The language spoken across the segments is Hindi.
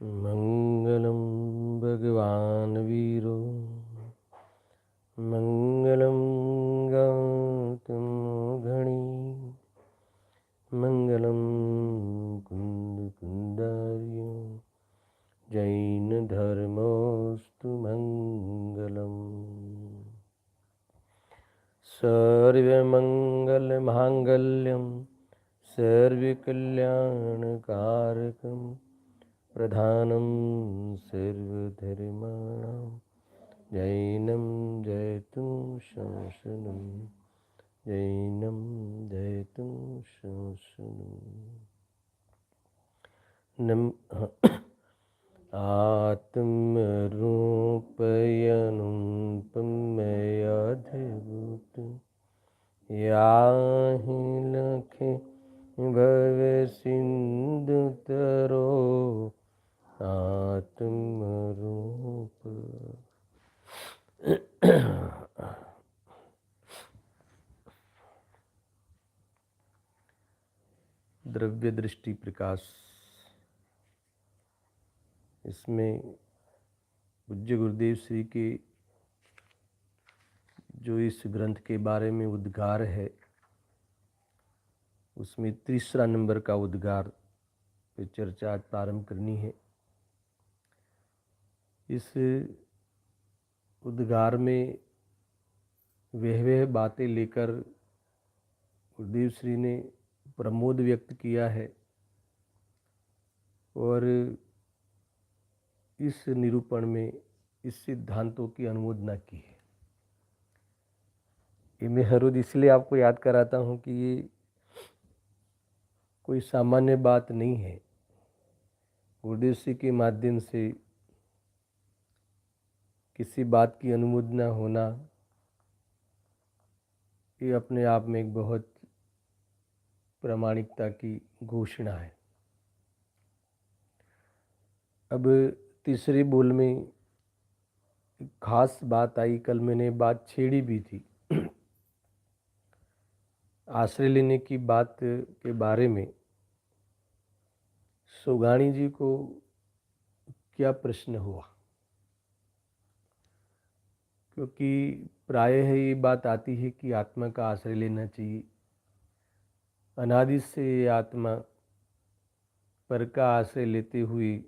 मंगलम भगवान वीरो मंगलम गौतम घणी मंगलम कुंद कुंदार्यो जैन धर्मोस्तु मंगलम। सर्वमंगल मांगल्यम सर्वकल्याणकारकम प्रधानम सर्वधर्माणां जैनं जयतु शासनं जैनं जयतु शासनं। आत्मरूपयनुपमयाद्भुत याहि लखे भव सिंधुतरो आत्मरूप। द्रव्य दृष्टि प्रकाश, इसमें पूज्य गुरुदेव श्री के जो इस ग्रंथ के बारे में उद्गार है, उसमें 3 नंबर का उद्गार पे चर्चा आज प्रारंभ करनी है। इस उद्गार में वह बातें लेकर गुरुदेव श्री ने प्रमोद व्यक्त किया है और इस निरूपण में इस सिद्धांतों की अनुमोदना की है। ये मैं हर रोज इसलिए आपको याद कराता हूँ कि ये कोई सामान्य बात नहीं है। गुरुदेव श्री के माध्यम से किसी बात की अनुमोदना होना, ये अपने आप में एक बहुत प्रामाणिकता की घोषणा है। अब तीसरे बोल में एक खास बात आई, कल मैंने बात छेड़ी भी थी। आश्रय लेने की बात के बारे में सोगाणी जी को क्या प्रश्न हुआ, क्योंकि प्रायः ये बात आती है कि आत्मा का आश्रय लेना चाहिए। अनादि से आत्मा पर का आश्रय लेते हुए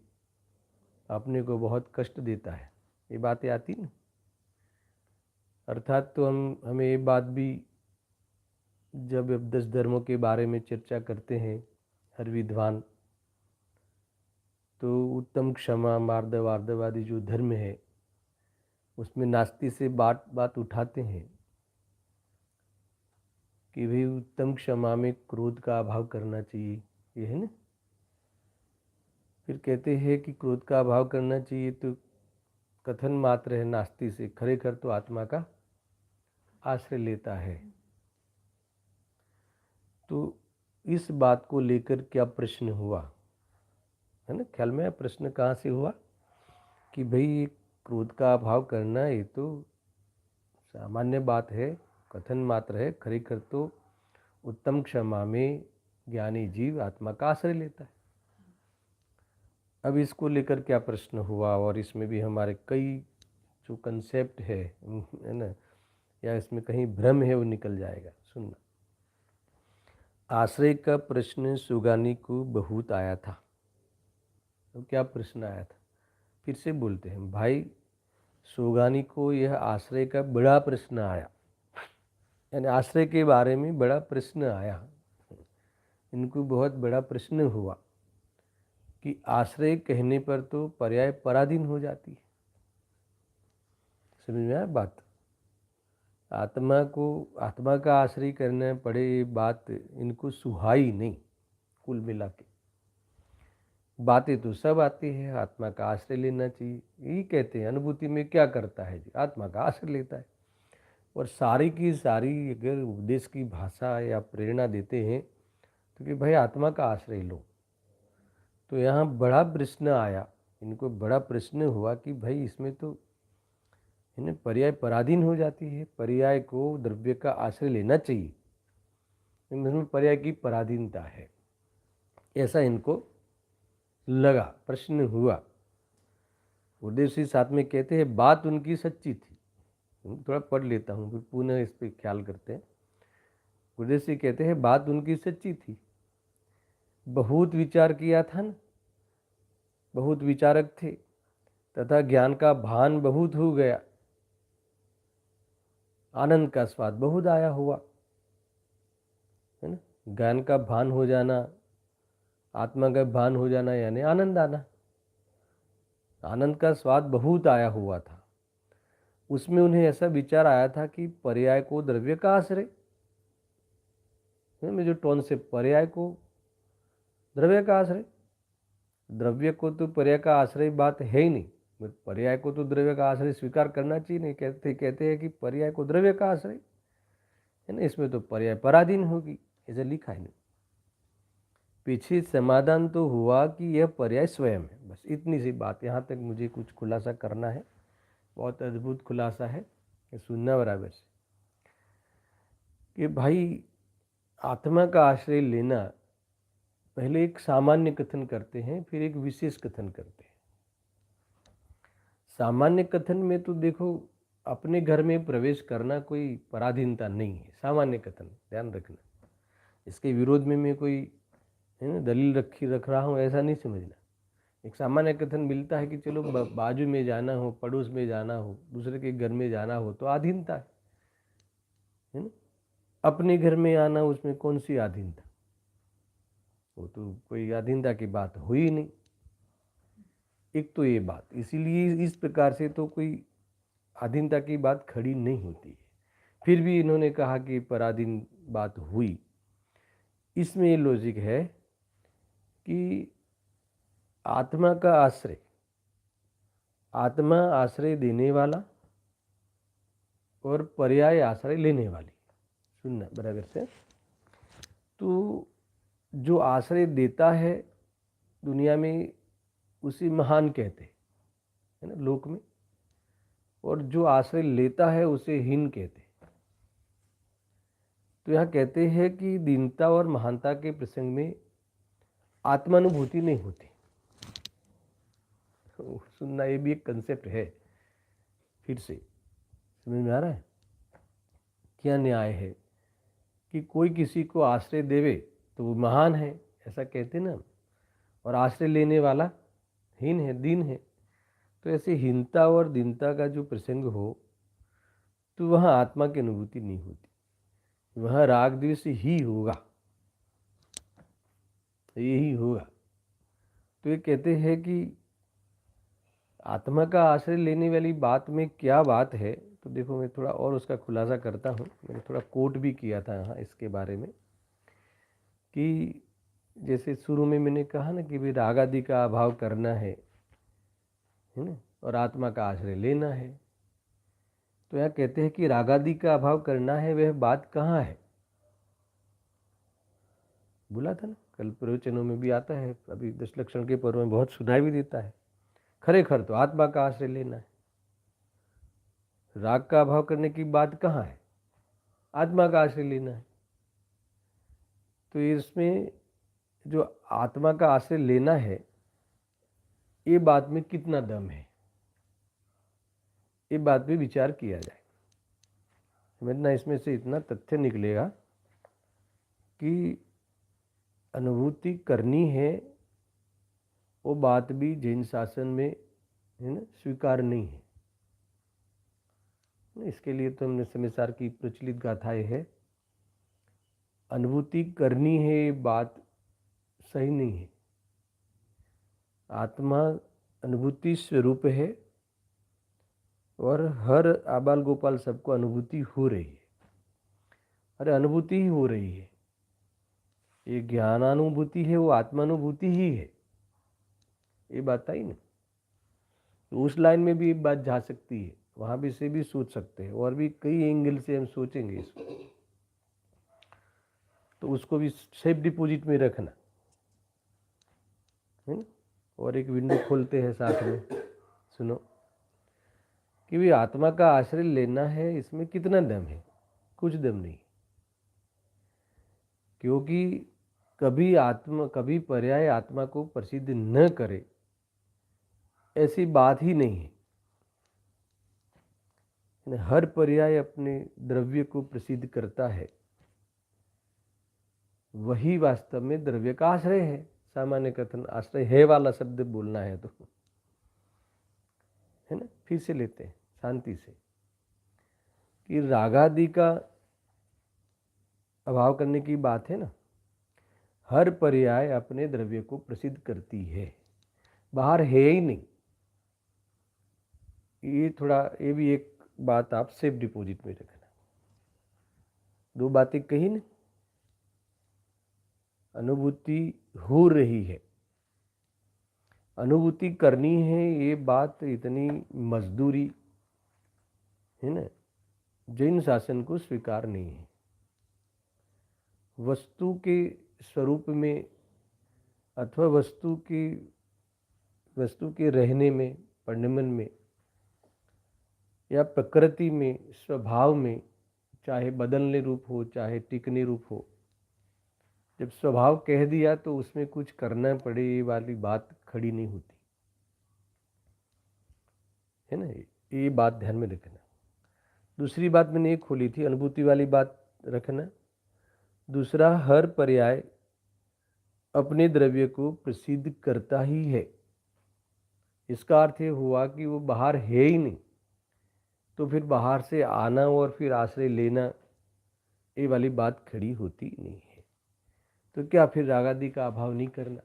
अपने को बहुत कष्ट देता है, ये बातें आती ना। अर्थात तो हमें ये बात भी, जब 10 धर्मों के बारे में चर्चा करते हैं हर विद्वान, तो उत्तम क्षमा मार्दव आर्दवादी जो धर्म है उसमें नास्ति से बात उठाते हैं कि भाई उत्तम क्षमा में क्रोध का अभाव करना चाहिए, ये है ना। फिर कहते हैं कि क्रोध का अभाव करना चाहिए तो कथन मात्र है नास्ति से, खरेखर तो आत्मा का आश्रय लेता है। तो इस बात को लेकर क्या प्रश्न हुआ है ना, ख्याल में प्रश्न कहाँ से हुआ कि भाई क्रोध का अभाव करना ये तो सामान्य बात है, कथन मात्र है, खरेखर तो उत्तम क्षमा में ज्ञानी जीव आत्मा का आश्रय लेता है। अब इसको लेकर क्या प्रश्न हुआ, और इसमें भी हमारे कई जो कंसेप्ट है ना, या इसमें कहीं भ्रम है, वो निकल जाएगा। सुनना, आश्रय का प्रश्न सुगानी को बहुत आया था। तो क्या प्रश्न आया था, फिर से बोलते हैं भाई, सुगानी को यह आश्रय का बड़ा प्रश्न आया, यानी आश्रय के बारे में बड़ा प्रश्न आया। इनको बहुत बड़ा प्रश्न हुआ कि आश्रय कहने पर तो पर्याय पराधीन हो जाती है। समझ में आया बात? आत्मा का आश्रय करना पड़े, ये बात इनको सुहाई नहीं। कुल मिला के बातें तो सब आती है, आत्मा का आश्रय लेना चाहिए, यही कहते हैं। अनुभूति में क्या करता है जी, आत्मा का आश्रय लेता है। और सारी की सारी अगर उपदेश की भाषा या प्रेरणा देते हैं तो कि भाई आत्मा का आश्रय लो, तो यहाँ बड़ा प्रश्न आया, इनको बड़ा प्रश्न हुआ कि भाई इसमें तो इन्हें पर्याय पराधीन हो जाती है, पर्याय को द्रव्य का आश्रय लेना चाहिए, इसमें पर्याय की पराधीनता है, ऐसा इनको लगा, प्रश्न हुआ। उदयसी साथ में कहते हैं बात उनकी सच्ची थी। थोड़ा पढ़ लेता हूँ फिर पुनः इस पर ख्याल करते हैं। उदयसी कहते हैं बात उनकी सच्ची थी, बहुत विचार किया था न, बहुत विचारक थे तथा ज्ञान का भान बहुत हो गया, आनंद का स्वाद बहुत आया हुआ, है ना। ज्ञान का भान हो जाना, आत्मा का भान हो जाना यानी आनंद आना, आनंद का स्वाद बहुत आया हुआ था। उसमें उन्हें ऐसा विचार आया था कि पर्याय को द्रव्य का आश्रय, में जो टोन से पर्याय को द्रव्य का आश्रय, द्रव्य को तो पर्याय का आश्रय बात है ही नहीं, पर्याय को तो द्रव्य का आश्रय स्वीकार करना चाहिए नहीं, कहते हैं कि पर्याय को द्रव्य का आश्रय है ना, इसमें तो पर्याय पराधीन होगी, ऐसा लिखा है नहीं। पीछे समाधान तो हुआ कि यह पर्याय स्वयं है, बस इतनी सी बात। यहाँ तक मुझे कुछ खुलासा करना है, बहुत अद्भुत खुलासा है, सुनना बराबर से कि भाई आत्मा का आश्रय लेना, पहले एक सामान्य कथन करते हैं फिर एक विशेष कथन करते हैं। सामान्य कथन में तो देखो अपने घर में प्रवेश करना कोई पराधीनता नहीं है, सामान्य कथन ध्यान रखना, इसके विरोध में मैं कोई है ना दलील रख रहा हूँ ऐसा नहीं समझना। एक सामान्य कथन मिलता है कि चलो बाजू में जाना हो, पड़ोस में जाना हो, दूसरे के घर में जाना हो तो अधीनता है ना। अपने घर में आना उसमें कौन सी अधीनता, वो तो कोई अधीनता की बात हुई नहीं। एक तो ये बात, इसीलिए इस प्रकार से तो कोई अधीनता की बात खड़ी नहीं होती है। फिर भी इन्होंने कहा कि पराधीन बात हुई, इसमें ये लॉजिक है कि आत्मा का आश्रय, आत्मा आश्रय देने वाला और पर्याय आश्रय लेने वाली, सुनना बराबर से। तो जो आश्रय देता है दुनिया में उसे महान कहते हैं, है ना लोक में, और जो आश्रय लेता है उसे हीन कहते हैं। तो यहाँ कहते हैं कि दीनता और महानता के प्रसंग में आत्मानुभूति नहीं होती। सुनना, ये भी एक कंसेप्ट है, फिर से समझ में आ रहा है क्या न्याय है कि कोई किसी को आश्रय देवे तो वो महान है, ऐसा कहते ना, और आश्रय लेने वाला हीन है, दीन है। तो ऐसे हीनता और दीनता का जो प्रसंग हो तो वहाँ आत्मा की अनुभूति नहीं होती, वहाँ राग द्वेष ही होगा, यही होगा। तो ये कहते हैं कि आत्मा का आश्रय लेने वाली बात में क्या बात है, तो देखो मैं थोड़ा और उसका खुलासा करता हूँ। मैंने थोड़ा कोट भी किया था यहाँ इसके बारे में कि जैसे शुरू में मैंने कहा ना कि भाई राग आदि का अभाव करना है ना, और आत्मा का आश्रय लेना है। तो यहाँ कहते हैं कि राग आदि का अभाव करना है, वह बात कहाँ है, बोला था ना कल प्रवचनों में भी आता है, अभी 10 लक्षण के पर्व में बहुत सुनाई भी देता है। खरेखर तो आत्मा का आश्रय लेना है, राग का अभाव करने की बात कहाँ है, आत्मा का आश्रय लेना है। तो इसमें जो आत्मा का आश्रय लेना है, ये बात में कितना दम है, ये बात पे विचार किया जाए। समझना, इसमें से इतना तथ्य निकलेगा कि अनुभूति करनी है, वो बात भी जैन शासन में है ना स्वीकार नहीं है। इसके लिए तो हमने समयसार की प्रचलित गाथाएं है, अनुभूति करनी है ये बात सही नहीं है। आत्मा अनुभूति स्वरूप है और हर आबाल गोपाल सबको अनुभूति हो रही है, अरे अनुभूति ही हो रही है, ये ज्ञानानुभूति है, वो आत्मानुभूति ही है, ये बात आई ना। तो उस लाइन में भी एक बात जा सकती है, वहाँ भी से भी सोच सकते हैं, और भी कई एंगल से हम सोचेंगे इसको। तो उसको भी सेफ डिपॉजिट में रखना है ना। और एक विंडो खोलते हैं साथ में, सुनो कि भी आत्मा का आश्रय लेना है, इसमें कितना दम है? कुछ दम नहीं, क्योंकि कभी पर्याय आत्मा को प्रसिद्ध न करे ऐसी बात ही नहीं है। हर पर्याय अपने द्रव्य को प्रसिद्ध करता है, वही वास्तव में द्रव्य का आश्रय है। सामान्य कथन आश्रय है वाला शब्द बोलना है तो, है ना। फिर से लेते हैं शांति से कि रागादि का अभाव करने की बात है ना। हर पर्याय अपने द्रव्य को प्रसिद्ध करती है, बाहर है ही नहीं। ये भी एक बात आप सेफ डिपॉजिट में रखना। दो बातें कही ना, अनुभूति हो रही है, अनुभूति करनी है, ये बात इतनी मजदूरी है ना, जैन शासन को स्वीकार नहीं है। वस्तु के स्वरूप में अथवा वस्तु के रहने में, परिणमन में या प्रकृति में, स्वभाव में, चाहे बदलने रूप हो चाहे टिकने रूप हो, जब स्वभाव कह दिया तो उसमें कुछ करना पड़े ये वाली बात खड़ी नहीं होती है ना। ये बात ध्यान में रखना। दूसरी बात मैंने एक खोली थी, अनुभूति वाली बात रखना। दूसरा, हर पर्याय अपने द्रव्य को प्रसिद्ध करता ही है। इसका अर्थ ये हुआ कि वो बाहर है ही नहीं, तो फिर बाहर से आना और फिर आश्रय लेना ये वाली बात खड़ी होती नहीं है। तो क्या फिर रागादि का अभाव नहीं करना?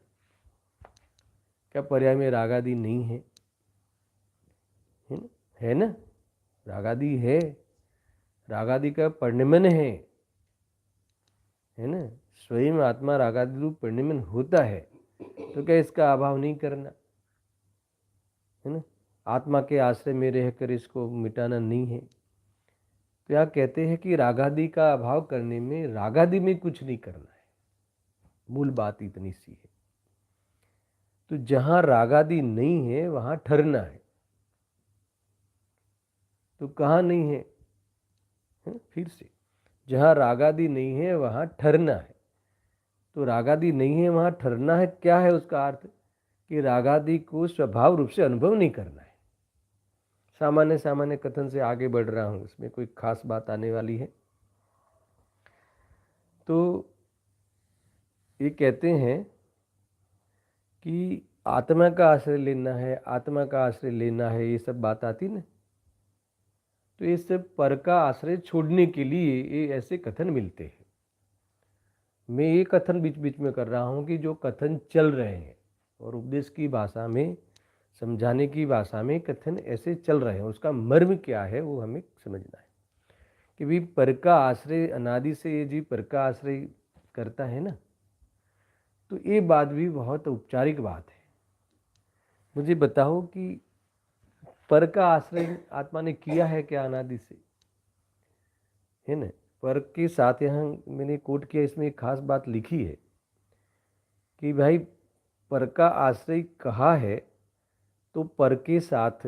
क्या पर्याय में रागादि नहीं है? है ना, रागादि है, रागादि का परिणमन है ना। स्वयं आत्मा रागादि रूप परिणमन होता है, तो क्या इसका अभाव नहीं करना है ना। आत्मा के आश्रय में रहकर इसको मिटाना नहीं है। तो यहाँ कहते हैं कि रागादि का अभाव करने में रागादि में कुछ नहीं करना है, मूल बात इतनी सी है। तो जहां रागादि नहीं है वहां ठहरना है। तो कहाँ नहीं है? फिर से, जहां रागादि नहीं है वहां ठहरना है। तो रागादि नहीं है वहां ठहरना है, क्या है उसका अर्थ? कि रागादि को स्वभाव रूप से अनुभव नहीं करना है। सामान्य कथन से आगे बढ़ रहा हूं, इसमें कोई खास बात आने वाली है। तो ये कहते हैं कि आत्मा का आश्रय लेना है, आत्मा का आश्रय लेना है, ये सब बात आती ना। तो ये सब पर का आश्रय छोड़ने के लिए ये ऐसे कथन मिलते हैं। मैं ये कथन बीच बीच में कर रहा हूँ कि जो कथन चल रहे हैं और उपदेश की भाषा में, समझाने की भाषा में कथन ऐसे चल रहे हैं, उसका मर्म क्या है वो हमें समझना है। कि भी पर का आश्रय अनादि से ये जी पर का आश्रय करता है ना, तो ये बात भी बहुत औपचारिक बात है। मुझे बताओ कि पर का आश्रय आत्मा ने किया है क्या अनादि से? है ना। पर के साथ यहाँ मैंने कोट किया, इसमें एक खास बात लिखी है कि भाई पर का आश्रय कहा है तो पर के साथ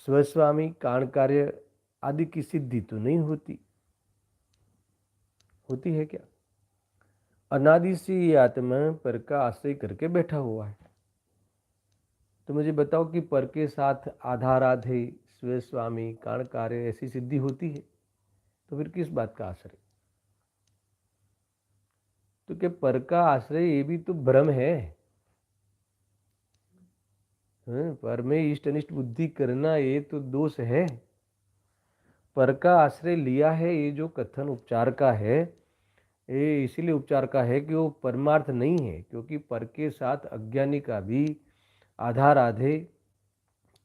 स्वस्वामी कारण कार्य आदि की सिद्धि तो नहीं होती है क्या? अनादि से ये आत्मा पर का आश्रय करके बैठा हुआ है। तो मुझे बताओ कि पर के साथ आधाराधे स्वस्वामी कारण कार्य ऐसी सिद्धि होती है? तो फिर किस बात का आश्रय? तो क्या पर का आश्रय ये भी तो भ्रम है। पर में इष्ट अनिष्ट बुद्धि करना ये तो दोष है। पर का आश्रय लिया है, ये जो कथन उपचार का है, ये इसीलिए उपचार का है कि वो परमार्थ नहीं है, क्योंकि पर के साथ अज्ञानी का भी आधार आधे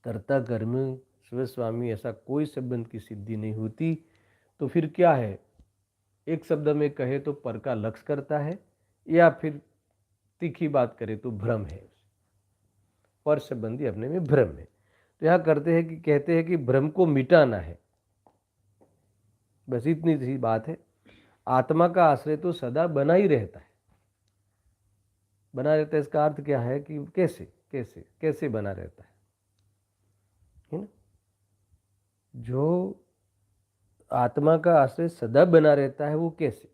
कर्ता कर्म स्वस्वामी ऐसा कोई संबंध की सिद्धि नहीं होती। तो फिर क्या है? एक शब्द में कहे तो पर का लक्ष्य करता है, या फिर तीखी बात करे तो भ्रम है, पर संबंधी अपने में भ्रम है। तो यहाँ कहते हैं कि भ्रम को मिटाना है, बस इतनी सी बात है। आत्मा का आश्रय तो सदा बना ही रहता है। बना रहता है इसका अर्थ क्या है कि कैसे कैसे कैसे बना रहता है ना? जो आत्मा का आश्रय सदा बना रहता है वो कैसे?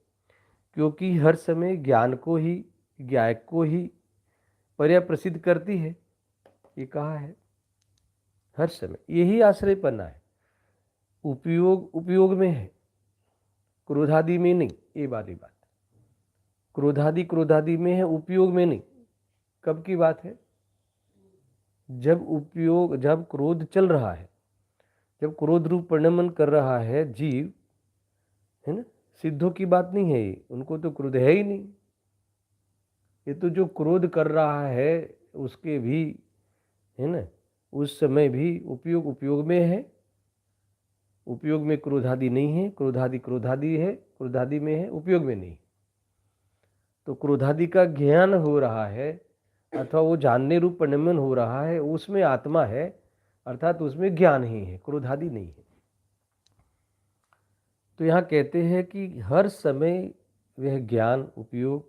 क्योंकि हर समय ज्ञान को ही, ज्ञायक को ही पर्याय प्रसिद्ध करती है। ये कहा है हर समय, यही आश्रयपना है। उपयोग उपयोग में है, क्रोधादि में नहीं। ये वाली बात, क्रोधादि में है, उपयोग में नहीं। कब की बात है? जब क्रोध चल रहा है, जब क्रोध रूप परिणमन कर रहा है जीव, है ना? सिद्धों की बात नहीं है ये, उनको तो क्रोध है ही नहीं। ये तो जो क्रोध कर रहा है उसके भी, है ना, उस समय भी उपयोग में है। उपयोग में क्रोधादि नहीं है, क्रोधादि है, क्रोधादि में है, उपयोग में नहीं। तो क्रोधादि का ज्ञान हो रहा है अथवा वो जानने रूप परिणमन हो रहा है, उसमें आत्मा है, अर्थात उसमें ज्ञान ही है, क्रोधादि नहीं है। तो यहाँ कहते हैं कि हर समय वह ज्ञान उपयोग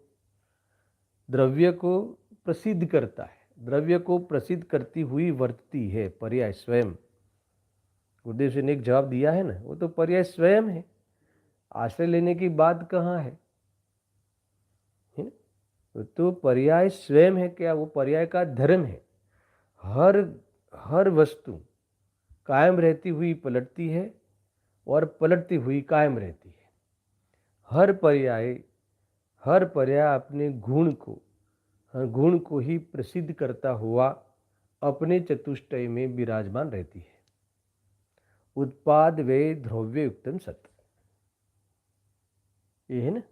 द्रव्य को प्रसिद्ध करता है, द्रव्य को प्रसिद्ध करती हुई वर्तती है। पर्याय स्वयं, गुरुदेव जी ने एक जवाब दिया है ना, वो तो पर्याय स्वयं है। आश्रय लेने की बात कहाँ है? तो पर्याय स्वयं है। क्या? वो पर्याय का धर्म है। हर वस्तु कायम रहती हुई पलटती है और पलटती हुई कायम रहती है। हर पर्याय अपने गुण को ही प्रसिद्ध करता हुआ अपने चतुष्टय में विराजमान रहती है। उत्पाद वे ध्रुव्य युक्तम सत, ये है ना,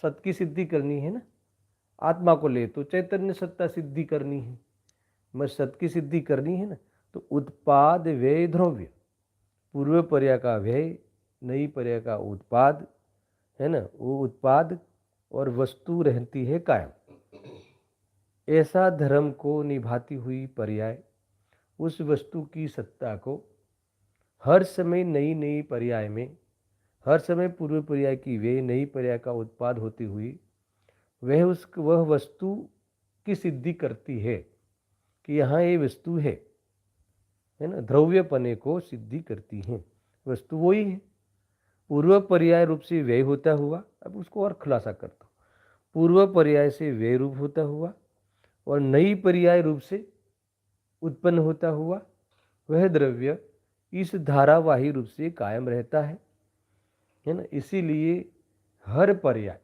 सत की सिद्धि करनी है ना। आत्मा को ले तो चैतन्य सत्ता सिद्धि करनी है, मैं सत की सिद्धि करनी है ना। तो उत्पाद व्यय ध्रुव्य, पूर्व पर्याय का व्यय, नई पर्याय का उत्पाद, है ना, वो उत्पाद और वस्तु रहती है कायम। ऐसा धर्म को निभाती हुई पर्याय उस वस्तु की सत्ता को हर समय नई पर्याय में, हर समय पूर्व पर्याय की वे नई पर्याय का उत्पाद होती हुई वह वस्तु की सिद्धि करती है कि यहाँ ये वस्तु है ना। द्रव्यपने को सिद्धि करती है, वस्तु वही है। पूर्व पर्याय रूप से व्यय होता हुआ, अब उसको और खुलासा करता हूँ, पूर्व पर्याय से व्यय रूप होता हुआ और नई पर्याय रूप से उत्पन्न होता हुआ वह द्रव्य इस धारावाही रूप से कायम रहता है ना। इसीलिए हर पर्याय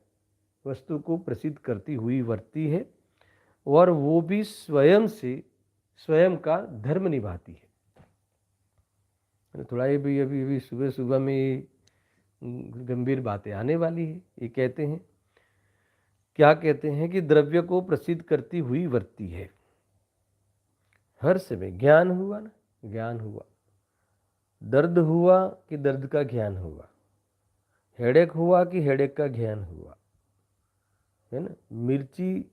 वस्तु को प्रसिद्ध करती हुई वर्तती है और वो भी स्वयं का धर्म निभाती है। थोड़ा ये भी अभी सुबह में गंभीर बातें आने वाली है। ये कहते हैं, क्या कहते हैं कि द्रव्य को प्रसिद्ध करती हुई वर्तती है हर समय। ज्ञान हुआ ना, ज्ञान हुआ, दर्द हुआ कि दर्द का ज्ञान हुआ, हेडेक हुआ कि हेडेक का ज्ञान हुआ, है ना। मिर्ची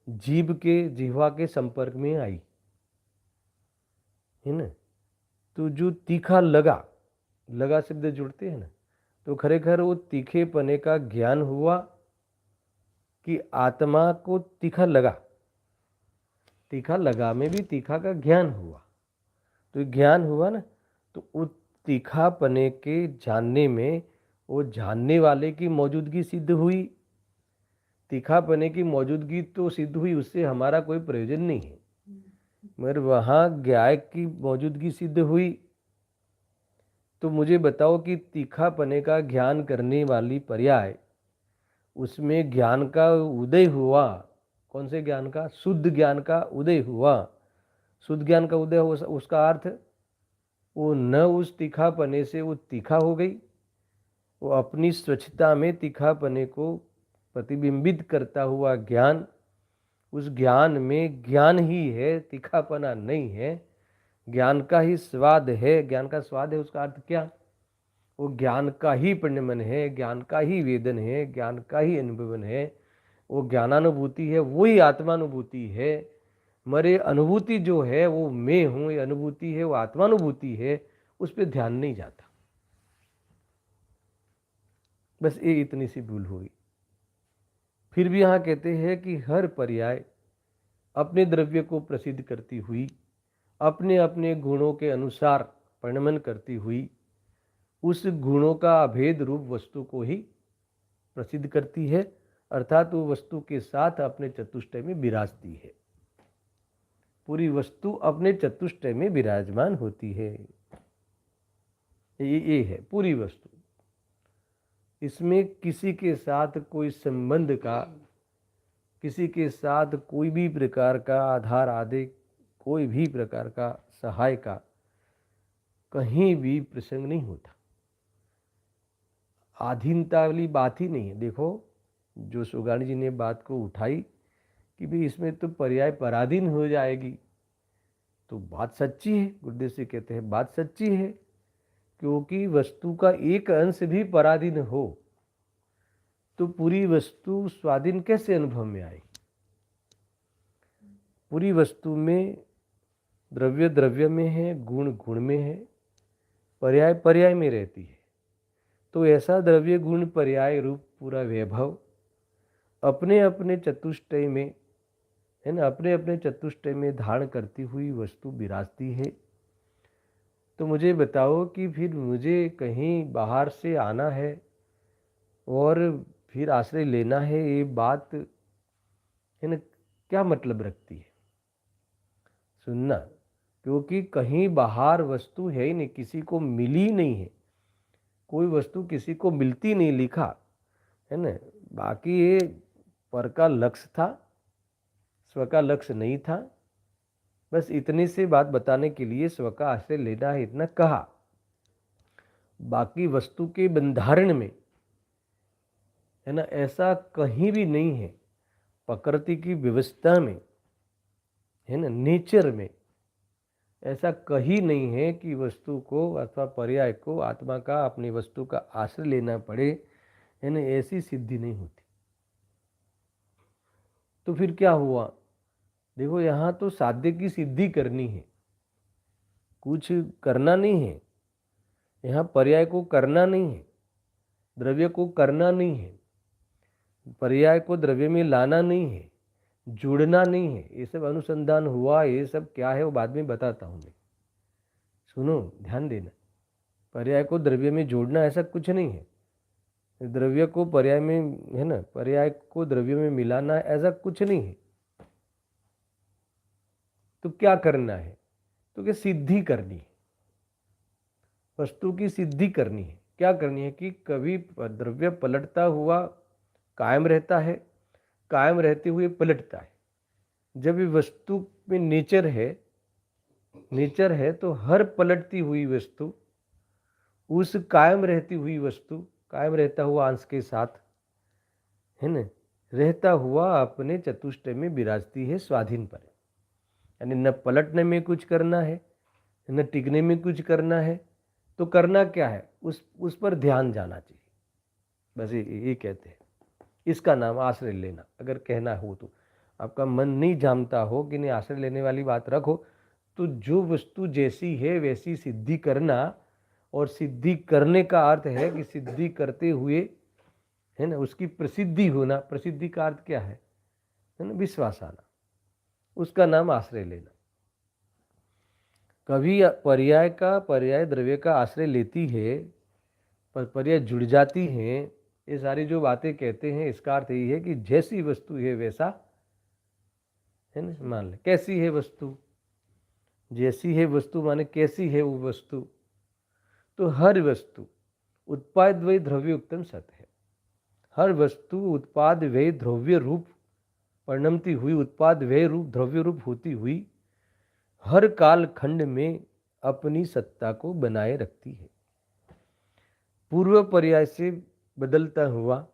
जिह्वा के संपर्क में आई, है ना, तो जो तीखा लगा शब्द जुड़ते हैं ना, तो खरेखर वो तीखे पने का ज्ञान हुआ कि आत्मा को तीखा लगा में भी तीखा का ज्ञान हुआ। तो ज्ञान हुआ ना, तो उस तीखा पने के जानने में वो जानने वाले की मौजूदगी सिद्ध हुई। तीखा पने की मौजूदगी तो सिद्ध हुई, उससे हमारा कोई प्रयोजन नहीं है, मगर वहाँ ज्ञायक की मौजूदगी सिद्ध हुई। तो मुझे बताओ कि तीखा पने का ज्ञान करने वाली पर्याय, उसमें ज्ञान का उदय हुआ। कौन से ज्ञान का? शुद्ध ज्ञान का उदय हुआ। शुद्ध ज्ञान का उदय हुआ, उसका अर्थ वो न उस तीखापने से वो तीखा हो गई, वो अपनी स्वच्छता में तीखापने को प्रतिबिंबित करता हुआ ज्ञान, उस ज्ञान में ज्ञान ही है, तीखापना नहीं है, ज्ञान का ही स्वाद है। ज्ञान का स्वाद है, उसका अर्थ क्या? वो ज्ञान का ही परिणमन है, ज्ञान का ही वेदन है, ज्ञान का ही अनुभवन है, वो ज्ञानानुभूति है, वही आत्मानुभूति है। मरे अनुभूति जो है वो मैं हूँ, ये अनुभूति है, वो आत्मानुभूति है, उस पर ध्यान नहीं जाता। बस ये इतनी सी भूल हुई। फिर भी यहाँ कहते हैं कि हर पर्याय अपने द्रव्य को प्रसिद्ध करती हुई, अपने अपने गुणों के अनुसार परिणमन करती हुई, उस गुणों का अभेद रूप वस्तु को ही प्रसिद्ध करती है, अर्थात वो वस्तु के साथ अपने चतुष्टय में विराजती है। पूरी वस्तु अपने चतुष्टय में विराजमान होती है। ये है पूरी वस्तु। इसमें किसी के साथ कोई संबंध का, किसी के साथ कोई भी प्रकार का आधार आदि, कोई भी प्रकार का सहाय का कहीं भी प्रसंग नहीं होता। आधीनता वाली बात ही नहीं है। देखो जो सुगानी जी ने बात को उठाई कि भाई इसमें तो पर्याय पराधीन हो जाएगी, तो बात सच्ची है। गुरुदेव से कहते हैं बात सच्ची है, क्योंकि वस्तु का एक अंश भी पराधीन हो तो पूरी वस्तु स्वाधीन कैसे अनुभव में आएगी। पूरी वस्तु में द्रव्य द्रव्य में है, गुण गुण में है, पर्याय पर्याय में रहती है। तो ऐसा द्रव्य गुण पर्याय रूप पूरा वैभव अपने अपने चतुष्टय में है ना, अपने अपने चतुष्टय में धारण करती हुई वस्तु विराजती है। तो मुझे बताओ कि फिर मुझे कहीं बाहर से आना है और फिर आश्रय लेना है, ये बात है ना क्या मतलब रखती है। सुनना, क्योंकि कहीं बाहर वस्तु है ही नहीं, किसी को मिली नहीं है, कोई वस्तु किसी को मिलती नहीं, लिखा है ना। बाकी ये पर का लक्ष्य था, स्व का लक्ष्य नहीं था। बस इतने से बात बताने के लिए स्व का आश्रय लेना है इतना कहा। बाकी वस्तु के बंधारण में है ना ऐसा कहीं भी नहीं है, प्रकृति की व्यवस्था में है ना, नेचर में ऐसा कहीं नहीं है कि वस्तु को अथवा पर्याय को, आत्मा का अपनी वस्तु का आश्रय लेना पड़े, है ना, ऐसी सिद्धि नहीं होती। तो फिर क्या हुआ? देखो यहाँ तो साध्य की सिद्धि करनी है, कुछ करना नहीं है। यहाँ पर्याय को करना नहीं है, द्रव्य को करना नहीं है, पर्याय को द्रव्य में लाना नहीं है, जोड़ना नहीं है। ये सब अनुसंधान हुआ, ये सब क्या है वो बाद में बताता हूँ मैं। सुनो, ध्यान देना। पर्याय को द्रव्य में जोड़ना ऐसा कुछ नहीं है, द्रव्य को पर्याय में है ना, पर्याय को द्रव्य में मिलाना ऐसा कुछ नहीं है। तो क्या करना है? तो क्या सिद्धि करनी है, वस्तु की सिद्धि करनी है। क्या करनी है कि कभी द्रव्य पलटता हुआ कायम रहता है, कायम रहते हुए पलटता है। जब ये वस्तु में नेचर है तो हर पलटती हुई वस्तु उस कायम रहती हुई वस्तु, कायम रहता हुआ अंश के साथ है ना, रहता हुआ अपने चतुष्टय में विराजती है स्वाधीन पर। यानी न पलटने में कुछ करना है, न टिकने में कुछ करना है। तो करना क्या है? उस पर ध्यान जाना चाहिए। बस ये कहते हैं, इसका नाम आश्रय लेना। अगर कहना हो तो आपका मन नहीं जानता हो कि नहीं आश्रय लेने वाली बात रखो, तो जो वस्तु जैसी है वैसी सिद्धि करना। और सिद्धि करने का अर्थ है कि सिद्धि करते हुए है ना उसकी प्रसिद्धि होना। प्रसिद्धि का अर्थ क्या है ना? विश्वास आना। उसका नाम आश्रय लेना। कभी पर्याय द्रव्य का आश्रय लेती है, पर पर्याय जुड़ जाती हैं। ये सारी जो बातें कहते हैं इसका अर्थ यही है कि जैसी वस्तु है वैसा है ना मान ले। कैसी है वस्तु? जैसी है वस्तु माने कैसी है वो वस्तु? तो हर वस्तु उत्पाद वही द्रव्य उत्तम सत है। हर वस्तु उत्पाद वही द्रव्य रूप परिणमती हुई, उत्पाद वही रूप द्रव्य रूप होती हुई हर काल खंड में अपनी सत्ता को बनाए रखती है। पूर्व पर्याय से बदलता हुआ,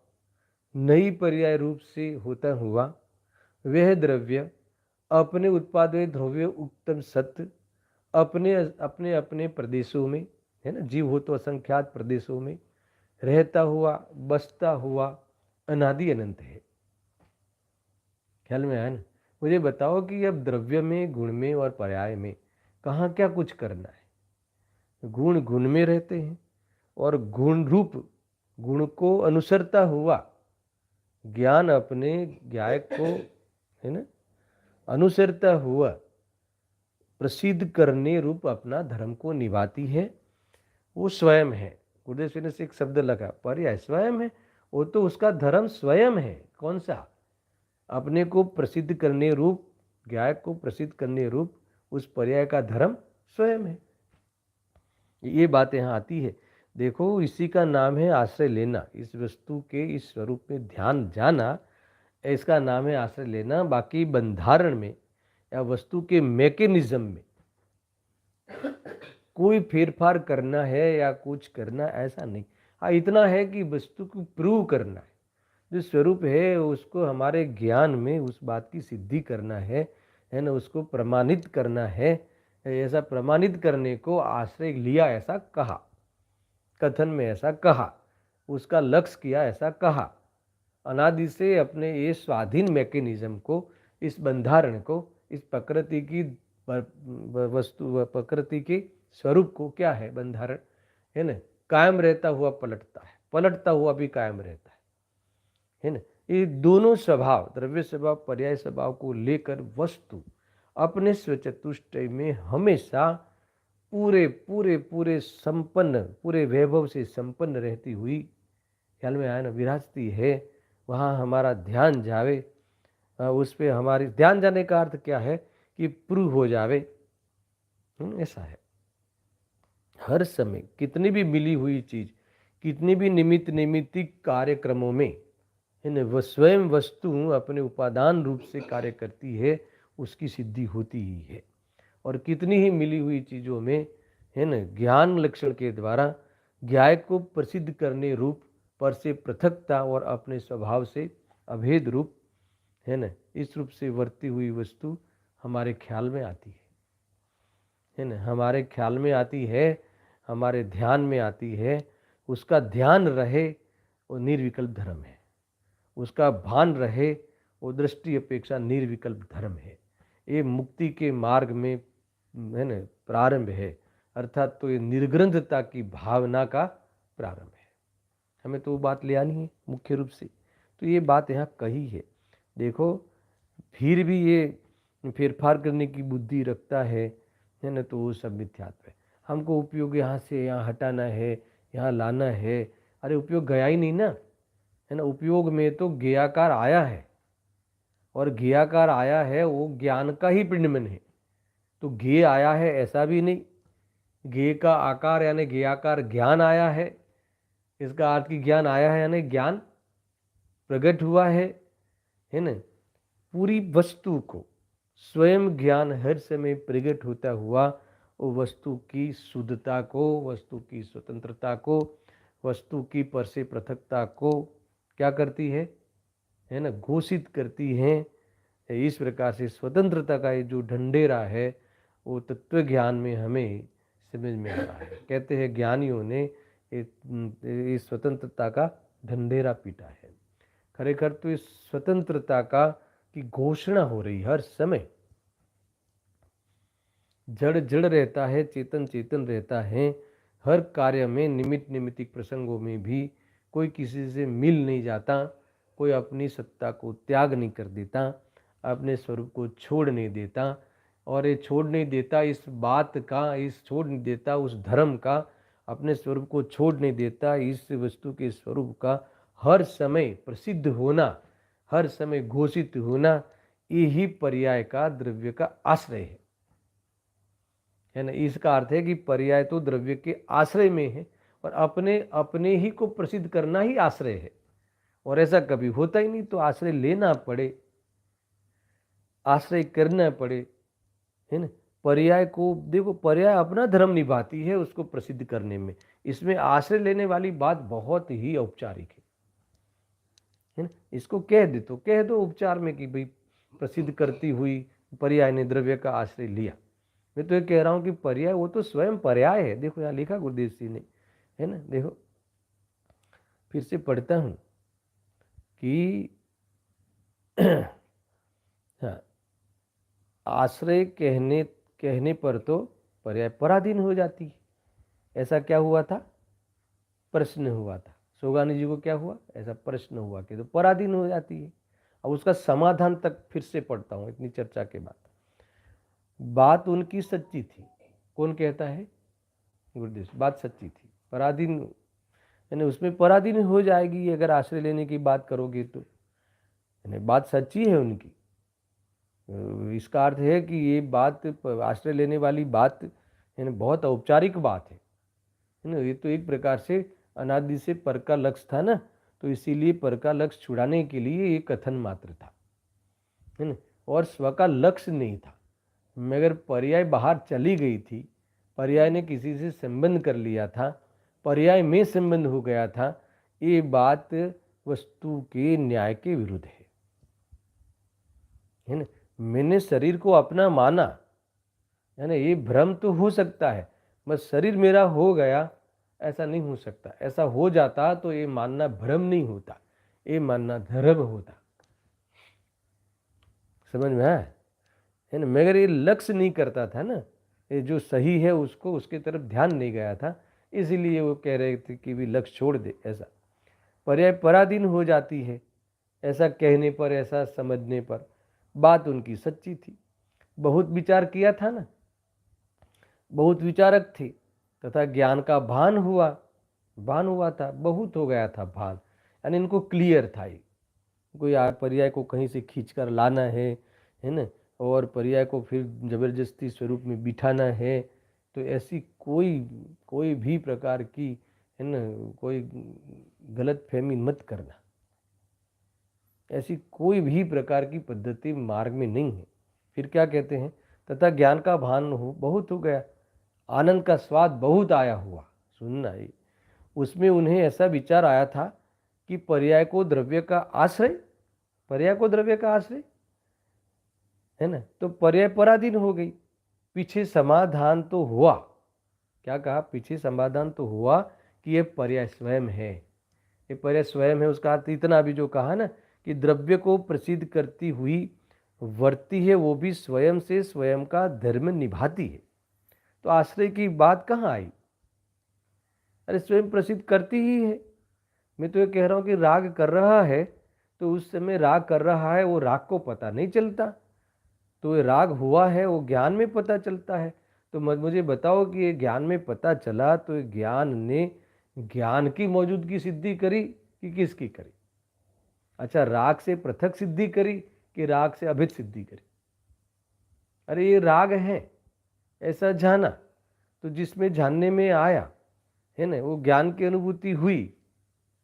नई पर्याय रूप से होता हुआ वह द्रव्य अपने उत्पाद द्रव्य उत्तम सत्य अपने अपने अपने प्रदेशों में है ना, जीव हो तो असंख्यात प्रदेशों में रहता हुआ, बसता हुआ अनादि अनंत है। ख्याल में आया ना? मुझे बताओ कि अब द्रव्य में, गुण में और पर्याय में कहाँ क्या कुछ करना है। गुण गुण में रहते हैं और गुण रूप गुण को अनुसरता हुआ ज्ञान अपने गायक को, है ना, अनुसरता हुआ प्रसिद्ध करने रूप अपना धर्म को निभाती है। वो स्वयं है। गुरुदेव से एक शब्द लगा, पर्याय स्वयं है। वो तो उसका धर्म स्वयं है। कौन सा? अपने को प्रसिद्ध करने रूप, गायक को प्रसिद्ध करने रूप उस पर्याय का धर्म स्वयं है। ये बात यहाँ आती है। देखो, इसी का नाम है आश्रय लेना। इस वस्तु के इस स्वरूप में ध्यान जाना, इसका नाम है आश्रय लेना। बाकी बंधारण में या वस्तु के मैकेनिज्म में कोई फेरफार करना है या कुछ करना, ऐसा नहीं। हाँ, इतना है कि वस्तु को प्रूव करना है। जो स्वरूप है उसको हमारे ज्ञान में उस बात की सिद्धि करना है ना, उसको प्रमाणित करना है। ऐसा प्रमाणित करने को आश्रय लिया, ऐसा कहा, कथन में ऐसा कहा, उसका लक्ष्य किया, ऐसा कहा। अनादि से अपने ये स्वाधीन मैकेनिज्म को, इस बंधारण को, इस प्रकृति की वस्तु, प्रकृति के स्वरूप को, क्या है बंधारण, है ना, कायम रहता हुआ पलटता है, पलटता हुआ भी कायम रहता है ना। ये दोनों स्वभाव, द्रव्य स्वभाव, पर्याय स्वभाव को लेकर वस्तु अपने स्वचतुष्टय में हमेशा पूरे पूरे पूरे संपन्न, पूरे वैभव से संपन्न रहती हुई, ख्याल में आया ना, विराजती है। वहाँ हमारा ध्यान जावे, उस पर हमारी ध्यान जाने का अर्थ क्या है कि प्रूव हो जावे। ऐसा है। हर समय कितनी भी मिली हुई चीज, कितनी भी निमित्त निमित्तिक कार्यक्रमों में, है ना, वह स्वयं वस्तु अपने उपादान रूप से कार्य करती है, उसकी सिद्धि होती ही है। और कितनी ही मिली हुई चीज़ों में, है ना, ज्ञान लक्षण के द्वारा ज्ञाय को प्रसिद्ध करने रूप पर से पृथकता और अपने स्वभाव से अभेद रूप, है ना, इस रूप से वर्ती हुई वस्तु हमारे ख्याल में आती है ना, हमारे ख्याल में आती है, हमारे ध्यान में आती है। उसका ध्यान रहे वो निर्विकल्प धर्म है, उसका भान रहे वो दृष्टि अपेक्षा निर्विकल्प धर्म है। ये मुक्ति के मार्ग में, है ना, प्रारंभ है। अर्थात तो ये निर्ग्रंथता की भावना का प्रारंभ है। हमें तो वो बात ले आनी है मुख्य रूप से। तो ये बात यहाँ कही है। देखो, फिर भी ये फेरफार करने की बुद्धि रखता है ना, तो वो सब मिथ्यात्व है। हमको उपयोग यहाँ से यहाँ हटाना है, यहाँ लाना है। अरे उपयोग गया ही नहीं ना, है ना। उपयोग में तो ज्ञेयाकार आया है, और ज्ञेयाकार आया है वो ज्ञान का ही पिंडमन है। तो ज्ञेय आया है ऐसा भी नहीं। ज्ञेय का आकार यानी ज्ञेयाकार ज्ञान आया है। इसका अर्थ की ज्ञान आया है यानी ज्ञान प्रकट हुआ है ना। पूरी वस्तु को स्वयं ज्ञान हर समय प्रकट होता हुआ वो वस्तु की शुद्धता को, वस्तु की स्वतंत्रता को, वस्तु की पर से पृथकता को क्या करती है ना, घोषित करती है। इस प्रकार से स्वतंत्रता का ये जो ढंढेरा है वो तत्व ज्ञान में हमें समझ में आ रहा है। कहते हैं ज्ञानियों ने इस स्वतंत्रता का ढंढेरा पीटा है। खरेखर तो इस स्वतंत्रता का की घोषणा हो रही हर समय। जड़ जड़ रहता है, चेतन चेतन रहता है। हर कार्य में, निमित्त निमित्तिक प्रसंगों में भी कोई किसी से मिल नहीं जाता, कोई अपनी सत्ता को त्याग नहीं कर देता, अपने स्वरूप को छोड़ नहीं देता। और ये छोड़ नहीं देता इस बात का, इस छोड़ नहीं देता उस धर्म का, अपने स्वरूप को छोड़ नहीं देता इस वस्तु के स्वरूप का हर समय प्रसिद्ध होना, हर समय घोषित होना, यही पर्याय का, द्रव्य का आश्रय है ना। इसका अर्थ है कि पर्याय तो द्रव्य के आश्रय में है, और अपने अपने ही को प्रसिद्ध करना ही आश्रय है। और ऐसा कभी होता ही नहीं, तो आश्रय लेना पड़े, आश्रय करना पड़े, है ना। पर्याय को देखो, पर्याय अपना धर्म निभाती है उसको प्रसिद्ध करने में। इसमें आश्रय लेने वाली बात बहुत ही औपचारिक है ना। इसको कह दो उपचार में कि भाई प्रसिद्ध करती हुई पर्याय ने द्रव्य का आश्रय लिया। मैं तो ये कह रहा हूँ कि पर्याय वो तो स्वयं पर्याय है। देखो यहाँ लिखा गुरुदेव जी ने, है ना। देखो फिर से पढ़ता हूँ कि हाँ, आश्रय कहने कहने पर तो पर्याय पराधीन हो जाती है। ऐसा क्या हुआ था? प्रश्न हुआ था। सोगानी जी को क्या हुआ? ऐसा प्रश्न हुआ कि तो पराधीन हो जाती है। अब उसका समाधान तक फिर से पढ़ता हूँ इतनी चर्चा के बाद। बात उनकी सच्ची थी। कौन कहता है? गुरुदेव। बात सच्ची थी, पराधीन यानी उसमें पराधीन हो जाएगी अगर आश्रय लेने की बात करोगे तो। यानी बात सच्ची है उनकी। इसका अर्थ है कि ये बात आश्रय लेने वाली बात यानी बहुत औपचारिक बात है ना। ये तो एक प्रकार से अनादि से पर का लक्ष्य था ना, तो इसीलिए पर का लक्ष्य छुड़ाने के लिए ये कथन मात्र था, है ना, और स्व का लक्ष्य नहीं था। मगर पर्याय बाहर चली गई थी, पर्याय ने किसी से संबंध कर लिया था, पर्याय में संबंध हो गया था, ये बात वस्तु के न्याय के विरुद्ध है ना। मैंने शरीर को अपना माना, है ना, ये भ्रम तो हो सकता है, बस शरीर मेरा हो गया ऐसा नहीं हो सकता। ऐसा हो जाता तो ये मानना भ्रम नहीं होता, ये मानना धर्म होता। समझ में आया? है ना। मगर ये लक्ष्य नहीं करता था ना, ये जो सही है उसको उसके तरफ ध्यान नहीं गया था, इसीलिए वो कह रहे थे कि भी लक्ष्य छोड़ दे। ऐसा पर्याय पराधीन हो जाती है, ऐसा कहने पर, ऐसा समझने पर। बात उनकी सच्ची थी, बहुत विचार किया था ना, बहुत विचारक थे, तथा ज्ञान का भान हुआ था, बहुत हो गया था भान। यानी इनको क्लियर था ये, कोई पर्याय को कहीं से खींच कर लाना है ना, और पर्याय को फिर जबरदस्ती स्वरूप में बिठाना है, तो ऐसी कोई भी प्रकार की, है ना, कोई गलत फहमी मत करना। ऐसी कोई भी प्रकार की पद्धति मार्ग में नहीं है। फिर क्या कहते हैं? तथा ज्ञान का भान बहुत हो गया, आनंद का स्वाद बहुत आया हुआ। सुनना ये, उसमें उन्हें ऐसा विचार आया था कि पर्याय को द्रव्य का आश्रय, पर्याय को द्रव्य का आश्रय, है ना, तो पर्याय पराधीन हो गई। पीछे समाधान तो हुआ, क्या कहा? पीछे समाधान तो हुआ कि ये पर्याय स्वयं है, ये पर्याय स्वयं है। उसका अर्थ इतना भी जो कहा ना कि द्रव्य को प्रसिद्ध करती हुई वर्ती है, वो भी स्वयं से स्वयं का धर्म निभाती है। तो आश्रय की बात कहाँ आई? अरे स्वयं प्रसिद्ध करती ही है। मैं तो ये कह रहा हूँ कि राग कर रहा है, तो उस समय राग कर रहा है, वो राग को पता नहीं चलता, तो ये राग हुआ है वो ज्ञान में पता चलता है। तो मुझे बताओ कि ये ज्ञान में पता चला तो ये ज्ञान ने ज्ञान की मौजूदगी सिद्धि करी कि किसकी करी? अच्छा, राग से पृथक सिद्धि करी कि राग से अभिन्न सिद्धि करी? अरे ये राग है, ऐसा जाना, तो जिसमें जानने में आया, है ना, वो ज्ञान की अनुभूति हुई,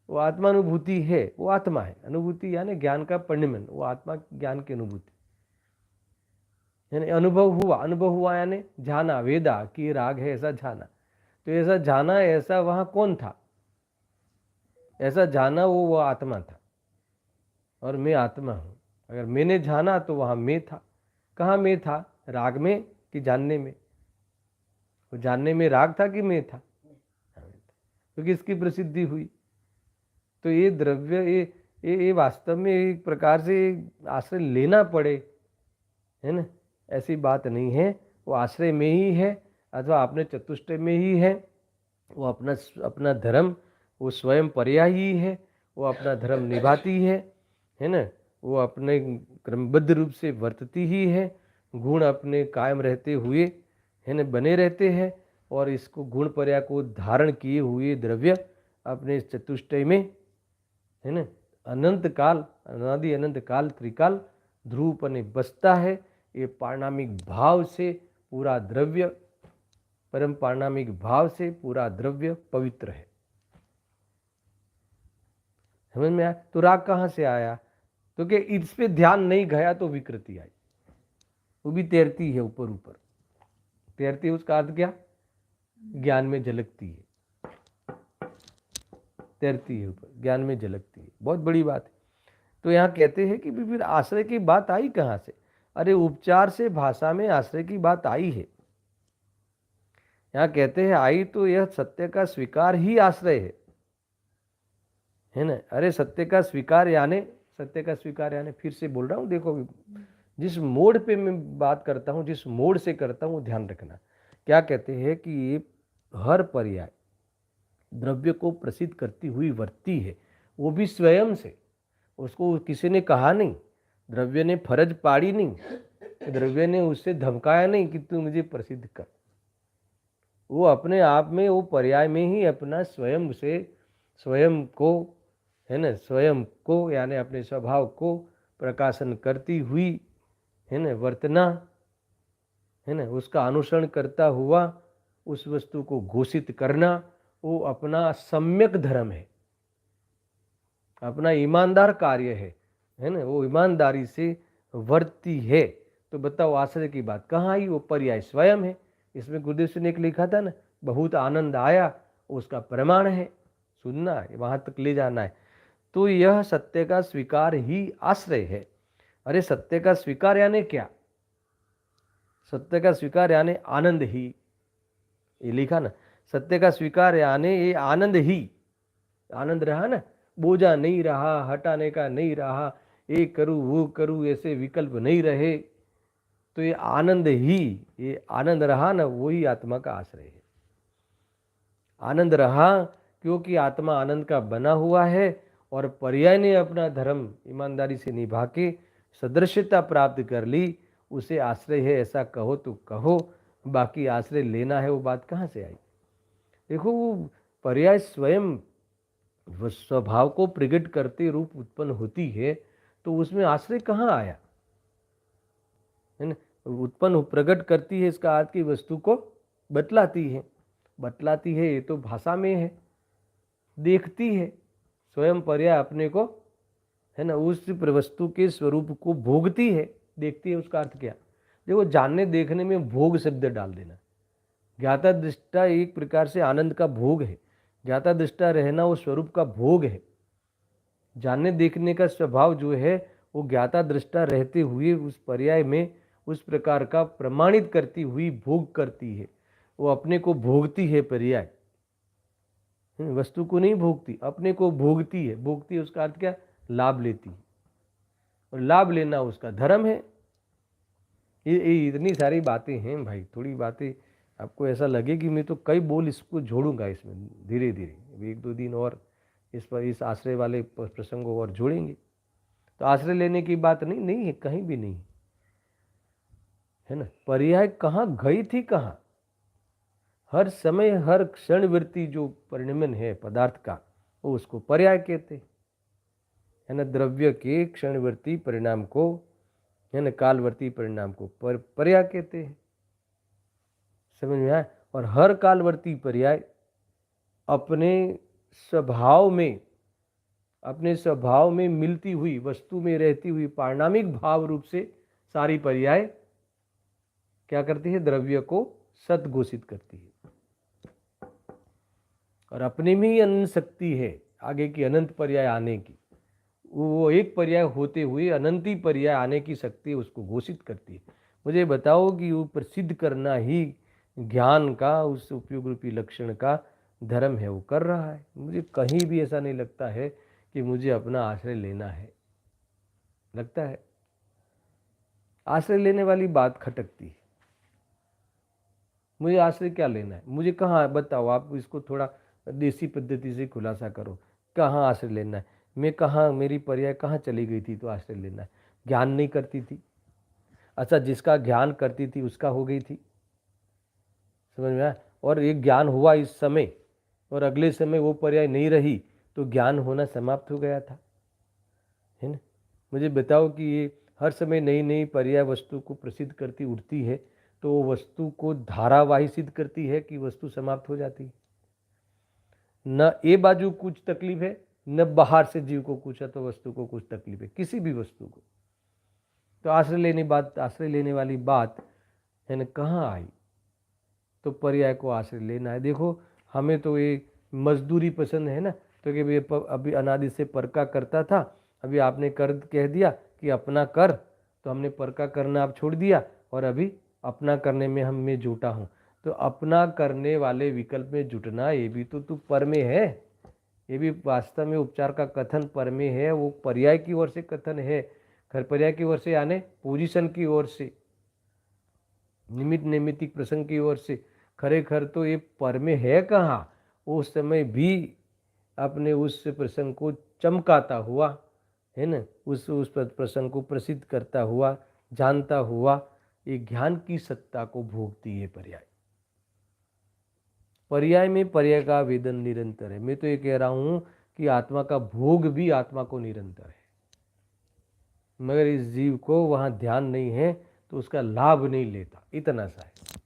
वो आत्मानुभूति है, वो आत्मा है। अनुभूति यानी ज्ञान का परिणमन, वो आत्मा ज्ञान की अनुभूति यानी अनुभव हुआ यानी जाना, वेदा कि राग है, ऐसा जाना। तो ऐसा जाना, ऐसा वहां कौन था? ऐसा जाना वो आत्मा था, और मैं आत्मा हूं। अगर मैंने जाना तो वहां मैं था। कहाँ मैं था? राग में कि जानने में? वो जानने में राग था कि मैं था? क्योंकि इसकी प्रसिद्धि हुई। तो ये द्रव्य, ये वास्तव में एक प्रकार से आश्रय लेना पड़े, है ना, ऐसी बात नहीं है। वो आश्रय में ही है, अथवा अपने चतुष्टय में ही है। वो अपना अपना धर्म, वो स्वयं पर्याय ही है, वो अपना धर्म निभाती है ना, वो अपने क्रमबद्ध रूप से वर्तती ही है। गुण अपने कायम रहते हुए, है ना, बने रहते हैं, और इसको गुण पर्याय को धारण किए हुए द्रव्य अपने चतुष्टय में, है ना, अनंत काल, अनादि अनंत काल त्रिकाल ध्रुवपने बसता है। ये पारणामिक भाव से पूरा द्रव्य, परम पारणामिक भाव से पूरा द्रव्य पवित्र है। समझ में आया? तो राग कहाँ से आया? तो कि इस पे ध्यान नहीं गया तो विकृति आई। वो भी तैरती है ऊपर ऊपर, तैरती है, उसका अर्थ क्या? ज्ञान में झलकती है, तैरती है ऊपर, ज्ञान में झलकती है। बहुत बड़ी बात है। तो यहाँ कहते हैं कि फिर आश्रय की बात आई कहाँ से? अरे उपचार से भाषा में आश्रय की बात आई है। यहाँ कहते हैं आई तो यह सत्य का स्वीकार ही आश्रय है ना। अरे सत्य का स्वीकार यानी, सत्य का स्वीकार यानी, फिर से बोल रहा हूँ, देखो जिस मोड पे मैं बात करता हूँ, जिस मोड से करता हूँ, ध्यान रखना। क्या कहते हैं कि ये हर पर्याय द्रव्य को प्रसिद्ध करती हुई वर्ती है, वो भी स्वयं से। उसको किसी ने कहा नहीं, द्रव्य ने फर्ज पाड़ी नहीं, द्रव्य ने उससे धमकाया नहीं कि तू मुझे प्रसिद्ध कर। वो अपने आप में, वो पर्याय में ही अपना स्वयं से, स्वयं को, है ना, स्वयं को यानी अपने स्वभाव को प्रकाशन करती हुई, है ना, वर्तना, है ना, उसका अनुसरण करता हुआ उस वस्तु को घोषित करना, वो अपना सम्यक धर्म है, अपना ईमानदार कार्य है ना, वो ईमानदारी से वर्ती है। तो बताओ आश्चर्य की बात कहाँ आई? वो पर्याय स्वयं है। इसमें गुरुदेव सिंह ने लिखा था ना, बहुत आनंद आया, उसका प्रमाण है। सुनना है, वहां तक ले जाना है। तो यह सत्य का स्वीकार ही आश्रय है। अरे सत्य का स्वीकार यानी क्या? सत्य का स्वीकार यानी आनंद ही, ये लिखा ना, सत्य का स्वीकार यानी ये आनंद ही। आनंद रहा ना, बोझा नहीं रहा, हटाने का नहीं रहा, ये करूँ वो करूँ ऐसे विकल्प नहीं रहे। तो ये आनंद ही, ये आनंद रहा ना, वही आत्मा का आश्रय है। आनंद रहा क्योंकि आत्मा आनंद का बना हुआ है, और पर्याय ने अपना धर्म ईमानदारी से निभा के सदृश्यता प्राप्त कर ली, उसे आश्रय है ऐसा कहो तो कहो, बाकी आश्रय लेना है वो बात कहाँ से आई? देखो वो पर्याय स्वयं स्वभाव को प्रकट करते रूप उत्पन्न होती है, तो उसमें आश्रय कहाँ आया? है ना, उत्पन्न प्रकट करती है, इसका अर्थ की वस्तु को बतलाती है। बतलाती है ये तो भाषा में है, देखती है स्वयं पर्याय अपने को, है ना, उस वस्तु के स्वरूप को भोगती है, देखती है। उसका अर्थ क्या? देखो जानने देखने में भोग शब्द डाल देना। ज्ञाता दृष्टा एक प्रकार से आनंद का भोग है, ज्ञाता दृष्टा रहना वो स्वरूप का भोग है। जानने देखने का स्वभाव जो है वो ज्ञाता दृष्टा रहते हुए उस पर्याय में उस प्रकार का प्रमाणित करती हुई भोग करती है। वो अपने को भोगती है पर्याय, वस्तु को नहीं भोगती, अपने को भोगती है। भोगती है उसका अर्थ क्या? लाभ लेती है, और लाभ लेना उसका धर्म है। ये इतनी सारी बातें हैं भाई, थोड़ी बातें आपको ऐसा लगे कि मैं तो कई बोल इसको जोड़ूंगा इसमें धीरे धीरे, एक दो दिन और इस पर, इस आश्रय वाले प्रसंगों और जोड़ेंगे। तो आश्रय लेने की बात नहीं है, कहीं भी नहीं है ना। पर्याय कहाँ गई थी, कहाँ? हर समय हर क्षणवृत्ति जो परिणमन है पदार्थ का, वो उसको पर्याय कहते है ना। द्रव्य के क्षणवर्ती परिणाम को, है ना, कालवर्ती परिणाम को पर्याय कहते हैं। समझ में आया? और हर कालवर्ती पर्याय अपने स्वभाव में, अपने स्वभाव में मिलती हुई वस्तु में रहती हुई पारिणामिक भाव रूप से सारी पर्याय क्या करती है? द्रव्य को सत घोषित करती है, और अपने में ही अनंत शक्ति है आगे की अनंत पर्याय आने की। वो एक पर्याय होते हुए अनंती पर्याय आने की शक्ति उसको घोषित करती है। मुझे बताओ कि वो प्रसिद्ध करना ही ज्ञान का, उस उपयोग रूपी लक्षण का धर्म है, वो कर रहा है। मुझे कहीं भी ऐसा नहीं लगता है कि मुझे अपना आश्रय लेना है। लगता है आश्रय लेने वाली बात खटकती है। मुझे आश्रय क्या लेना है? मुझे कहाँ, बताओ आप इसको थोड़ा देसी पद्धति से खुलासा करो। कहाँ आश्रय लेना है? मैं कहाँ, मेरी पर्याय कहाँ चली गई थी तो आश्रय लेना है? ज्ञान नहीं करती थी? अच्छा, जिसका ज्ञान करती थी उसका हो गई थी। समझ में आया? और एक ज्ञान हुआ इस समय, और अगले समय वो पर्याय नहीं रही, तो ज्ञान होना समाप्त हो गया था, है ना। मुझे बताओ कि ये हर समय नई नई पर्याय वस्तु को प्रसिद्ध करती उठती है, तो वो वस्तु को धारावाही सिद्ध करती है कि वस्तु समाप्त हो जाती है? न ए बाजू कुछ तकलीफ है, न बाहर से जीव को कुछ है तो वस्तु को कुछ तकलीफ है, किसी भी वस्तु को। तो आश्रय लेने वाली बात है ना, कहाँ आई? तो पर्याय को आश्रय लेना है। देखो हमें तो ये मजदूरी पसंद है ना, तो कि अभी अनादि से पर का करता था, अभी आपने कर कह दिया कि अपना कर, तो हमने पर का करना आप छोड़ दिया, और अभी अपना करने में मैं जुटा हूँ। तो अपना करने वाले विकल्प में जुटना, ये भी तो तू पर में है, ये भी वास्तव में उपचार का कथन पर में है, वो पर्याय की ओर से कथन है खर पर्याय की ओर से यानी पोजीशन की ओर से, निमित्त नैमित्तिक प्रसंग की ओर से। खरेखर तो ये पर में है कहाँ, उस समय भी अपने उस प्रसंग को चमकाता हुआ, है ना, उस प्रसंग को प्रसिद्ध करता हुआ, जानता हुआ, ये ज्ञान की सत्ता को भोगती है पर्याय। पर्याय में पर्याय का वेदन निरंतर है। मैं तो ये कह रहा हूं कि आत्मा का भोग भी आत्मा को निरंतर है, मगर इस जीव को वहां ध्यान नहीं है तो उसका लाभ नहीं लेता, इतना सा है।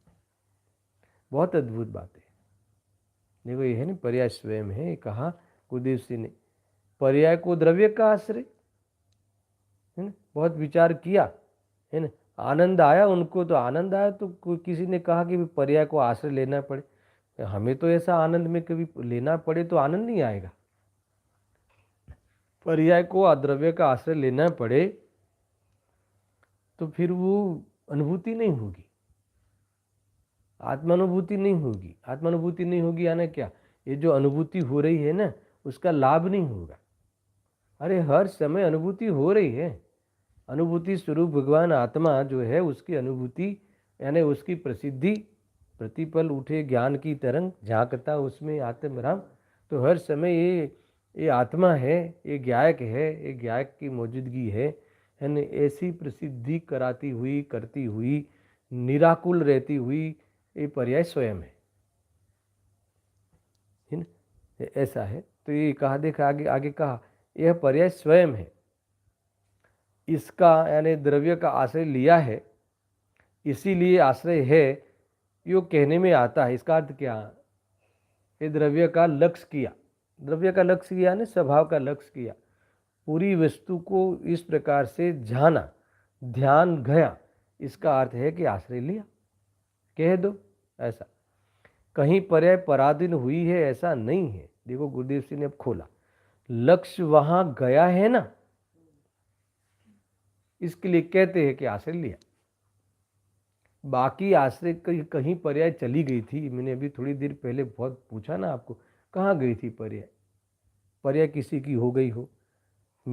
बहुत अद्भुत बात है। देखो ये है ना, पर्याय स्वयं है। कहा गुरुदेव सिंह ने, पर्याय को द्रव्य का आश्रय, है ना, बहुत विचार किया, है ना, आनंद आया उनको, तो आनंद आया तो किसी ने कहा कि पर्याय को आश्रय लेना पड़े। हमें तो ऐसा आनंद में कभी लेना पड़े तो आनंद नहीं आएगा। पर्याय को अद्रव्य का आश्रय लेना पड़े तो फिर वो अनुभूति नहीं होगी, आत्मानुभूति नहीं होगी। आत्मानुभूति नहीं होगी यानी क्या, ये जो अनुभूति हो रही है ना, उसका लाभ नहीं होगा। अरे हर समय अनुभूति हो रही है। अनुभूति स्वरूप भगवान आत्मा जो है, उसकी अनुभूति यानी उसकी प्रसिद्धि, प्रतिपल उठे ज्ञान की तरंग, झांकता उसमें आत्मराम। तो हर समय ये आत्मा है, ये ज्ञायक है, ये ज्ञायक की मौजूदगी है ना, ऐसी प्रसिद्धि कराती हुई, करती हुई, निराकुल रहती हुई, ये पर्याय स्वयं है ना, ऐसा है। तो ये कहा, देखा आगे आगे कहा, यह पर्याय स्वयं है, इसका यानी द्रव्य का आश्रय लिया है, इसीलिए आश्रय है, यो कहने में आता है। इसका अर्थ क्या, ये द्रव्य का लक्ष्य किया, द्रव्य का लक्ष्य किया ने स्वभाव का लक्ष्य किया, पूरी वस्तु को इस प्रकार से जाना, ध्यान गया, इसका अर्थ है कि आश्रय लिया, कह दो ऐसा। कहीं पर्याय पराधीन हुई है ऐसा नहीं है। देखो गुरुदेव सिंह ने अब खोला, लक्ष्य वहां गया है ना, इसके लिए कहते हैं कि आश्रय लिया। बाकी आश्रय कहीं पर्याय चली गई थी, मैंने अभी थोड़ी देर पहले बहुत पूछा ना आपको, कहाँ गई थी पर्याय, पर्याय किसी की हो गई हो,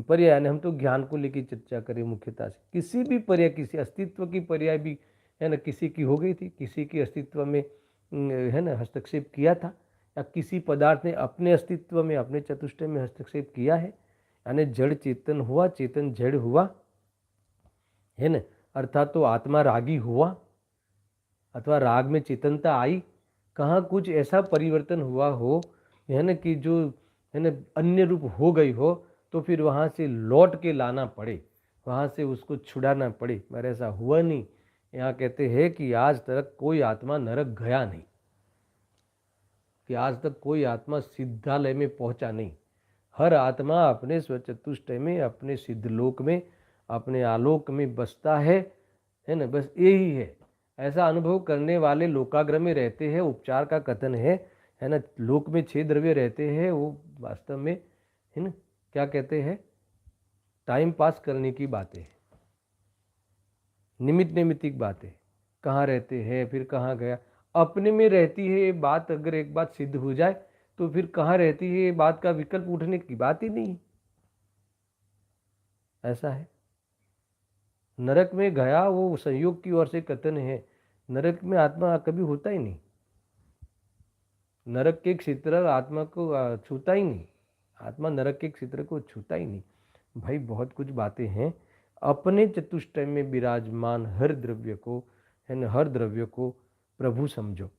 पर्याय यानी हम तो ज्ञान को लेकर चर्चा करें मुख्यतः से, किसी भी पर्याय, किसी अस्तित्व की पर्याय भी है ना, किसी की हो गई थी, किसी के अस्तित्व में है ना हस्तक्षेप किया था, या किसी पदार्थ ने अपने अस्तित्व में, अपने चतुष्टय में हस्तक्षेप किया है, यानी जड़ चेतन हुआ, चेतन जड़ हुआ, है ना, अर्थात तो आत्मा रागी हुआ अथवा राग में चेतनता आई, कहाँ कुछ ऐसा परिवर्तन हुआ हो, है ना, कि जो है ना अन्य रूप हो गई हो, तो फिर वहाँ से लौट के लाना पड़े, वहाँ से उसको छुड़ाना पड़े, मगर ऐसा हुआ नहीं। यहाँ कहते हैं कि आज तक कोई आत्मा नरक गया नहीं, कि आज तक कोई आत्मा सिद्धालय में पहुँचा नहीं। हर आत्मा अपने स्वचतुष्टय में, अपने सिद्धलोक में, अपने आलोक में बसता है ना, बस यही है। ऐसा अनुभव करने वाले लोकाग्र में रहते हैं। उपचार का कथन है ना, लोक में 6 द्रव्य रहते हैं, वो वास्तव में है ना क्या कहते हैं, टाइम पास करने की बातें हैं, निमित्त नैमित्तिक बातें, कहाँ रहते हैं फिर कहाँ गया, अपने में रहती है ये बात। अगर एक बात सिद्ध हो जाए तो फिर कहाँ रहती है ये बात का विकल्प उठने की बात ही नहीं, ऐसा है। नरक में गया वो संयोग की ओर से कथन है, नरक में आत्मा कभी होता ही नहीं, नरक के क्षेत्र आत्मा को छूता ही नहीं, आत्मा नरक के क्षेत्र को छूता ही नहीं। भाई बहुत कुछ बातें हैं। अपने चतुष्टय में विराजमान हर द्रव्य को, है न, हर द्रव्य को प्रभु समझो,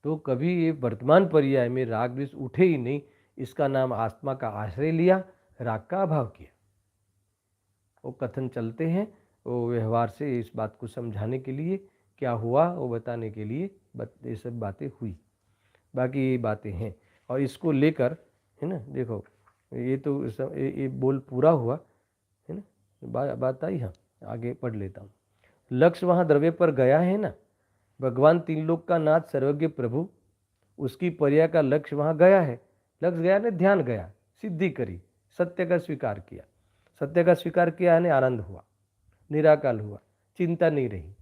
तो कभी ये वर्तमान पर्याय में राग द्वेष उठे ही नहीं। इसका नाम आत्मा का आश्रय लिया, राग का अभाव किया। वो कथन चलते हैं, वो व्यवहार से इस बात को समझाने के लिए, क्या हुआ वो बताने के लिए ये सब बातें हुई। बाकी ये बातें हैं और इसको लेकर, है ना, देखो ये तो ये बोल पूरा हुआ, है ना, बात आई। हाँ आगे पढ़ लेता हूँ। लक्ष्य वहाँ द्रव्य पर गया है ना, भगवान 3 लोक का नाथ सर्वज्ञ प्रभु, उसकी पर्याय का लक्ष्य वहाँ गया है। लक्ष्य गया ने ध्यान गया, सिद्धि करी, सत्य का स्वीकार किया। सत्य का स्वीकार किया है, आनंद हुआ, निराकाल हुआ, चिंता नहीं रही,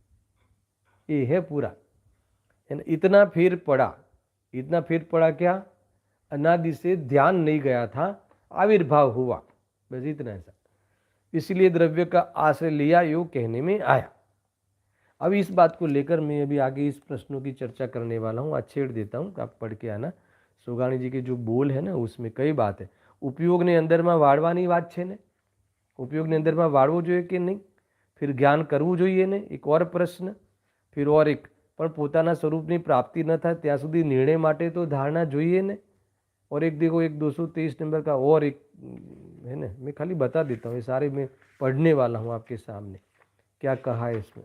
ये है पूरा, है ना। इतना फिर पड़ा, इतना फिर पड़ा क्या, अनादि से ध्यान नहीं गया था, आविर्भाव हुआ, बस इतना ऐसा। इसलिए द्रव्य का आश्रय लिया, योग कहने में आया। अब इस बात को लेकर मैं अभी आगे इस प्रश्नों की चर्चा करने वाला हूँ। आज छेड़ देता हूँ, आप पढ़ के आना। सुगाणी जी के जो बोल है ना, उसमें कई बात है। उपयोग ने अंदરમાં વાળવાની વાત છે ને, ઉપયોગને અંદરમાં વાળવો જોઈએ કે નહીં, फिर જ્ઞાન કરવું જોઈએ ને, એક ઓર પ્રશ્ન, फिर और एक, પણ પોતાના સ્વરૂપની પ્રાપ્તિ ન થાય ત્યાં સુધી નિર્ણય માટે તો ધારણા જોઈએ ને। और एक देखो, एक 223 नंबर का और एक है ना, मैं खाली बता देता हूँ, ये सारे मैं पढ़ने वाला हूँ आपके सामने क्या कहा है इसमें।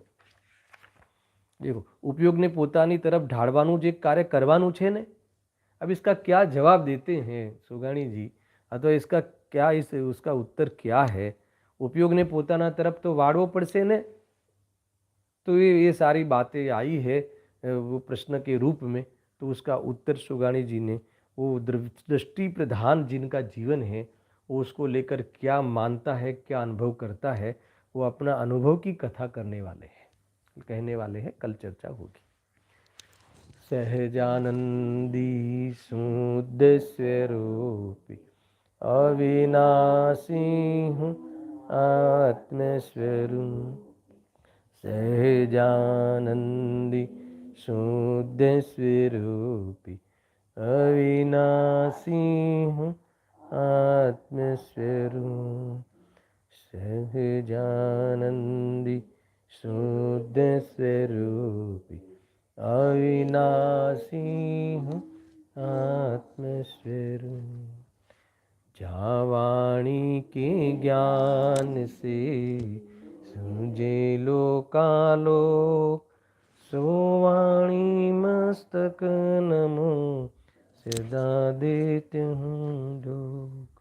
देखो, उपयोगને પોતાની તરફ ઢાળવાનું જે કાર્ય કરવાનું છે ને, अब इसका क्या जवाब देते हैं सुगाणी जी, अथवा इसका क्या उसका उत्तर क्या है। उपयोगને પોતાના તરફ तो વાળવો પડશે ને, तो ये सारी बातें आई है वो प्रश्न के रूप में। तो उसका उत्तर सुगाणी जी ने, वो दृष्टि प्रधान जिनका जीवन है, वो उसको लेकर क्या मानता है, क्या अनुभव करता है, वो अपना अनुभव की कथा करने वाले हैं, कहने वाले हैं, कल चर्चा होगी। सहजानंदी शुद्ध स्वरूपी अविनाशी हूँ आत्मस्वरूप। सहजानंदी शुद्ध स्वरूपी अविनाशी हूँ आत्मस्वरूप। सहजानंदी शुद्ध स्वरूपी अविनाशी हूँ आत्मस्वरूप। जहाँ वाणी के ज्ञान से सूझे लोकालोक, सो वाणी मस्तक नमो सदा देते हूँ लोक।